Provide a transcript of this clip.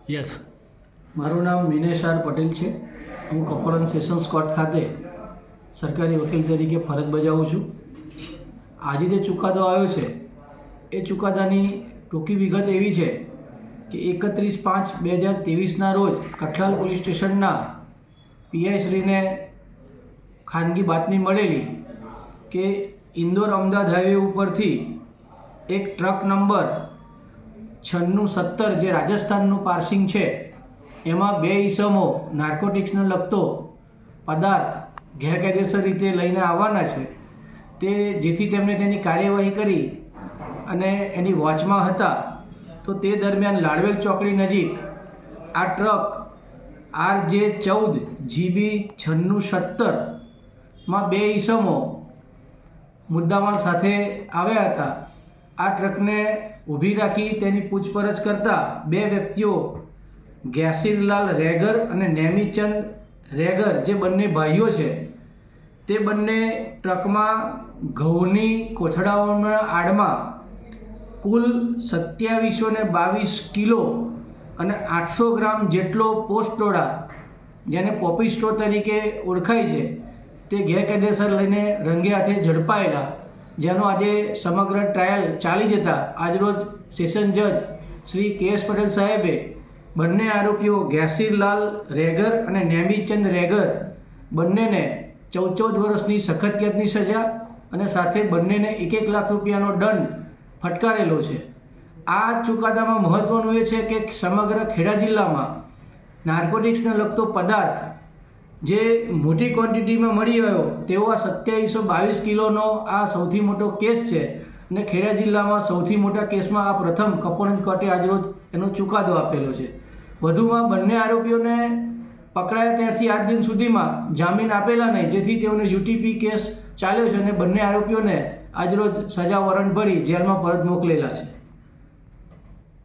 Yes. મારું નામ Minesh R Patel છે. હું કપોળન સેશન્સ કોર્ટ ખાતે સરકારી વકીલ તરીકે ફરજ બજાવું છું. આજે જે ચુકાદો આવ્યો છે એ ચુકાદાની ટૂંકી વિગત એવી છે કે 31/5/2023ના રોજ કઠલાલ પોલીસ સ્ટેશનના પીઆઈ શ્રીને ખાનગી બાતમી મળેલી કે ઇન્દોર અમદાવાદ હાઈવે ઉપરથી એક ટ્રક નંબર 9670 જે રાજસ્થાનનું પાર્સિંગ છે એમાં બે ઈસમો નાર્કોટિક્સને લગતો પદાર્થ ગેરકાયદેસર રીતે લઈને આવવાના છે. તે જેથી તેમણે તેની કાર્યવાહી કરી અને એની વોચમાં હતા તો તે દરમિયાન લાડવેલ ચોકડી નજીક આ ટ્રક RJ14 GB 9670માં બે ઈસમો મુદ્દામાલ સાથે આવ્યા હતા. આ ટ્રકને ઊભી રાખી તેની પૂછપરછ કરતા બે વ્યક્તિઓ ગેસીરલાલ રેગર અને નેમીચંદ રેગર જે બંને ભાઈઓ છે તે બંને ટ્રકમાં ઘઉંની કોથળાઓના આડમાં કુલ 2722 કિલો અને 800 ગ્રામ જેટલો પોસ્ટડોડા જેને પોપી સ્ટ્રો તરીકે ઓળખાય છે તે ગેરકાયદેસર લઈને રંગે હાથે ઝડપાયેલા, જેનો આજે સમગ્ર ટ્રાયલ ચાલી જતા આજરોજ સેશન જજ શ્રી KS પટેલ સાહેબે બંને આરોપીઓ ગેસીરલાલ રેગર અને નેમીચંદ રેગર બંનેને 14 વર્ષની સખત કેદની સજા અને સાથે બંનેને 1 લાખ રૂપિયાનો દંડ ફટકારેલો છે. આ ચુકાદામાં મહત્ત્વનું એ છે કે સમગ્ર ખેડા જિલ્લામાં નાર્કોટિક્સને લગતો પદાર્થ જે મોટી ક્વોન્ટિટીમાં મળી આવ્યો તેવો આ 2722 કિલોનો આ સૌથી મોટો કેસ છે અને ખેડા જિલ્લામાં સૌથી મોટા કેસમાં આ પ્રથમ કપોળન કોર્ટે આજરોજ એનો ચુકાદો આપેલો છે. વધુમાં બંને આરોપીઓને પકડાયા ત્યારથી આજ દિન સુધીમાં જામીન આપેલા નહીં, જેથી તેઓને UTP કેસ ચાલ્યો છે અને બંને આરોપીઓને આજરોજ સજા વોરંટ ભરી જેલમાં પરત મોકલેલા છે.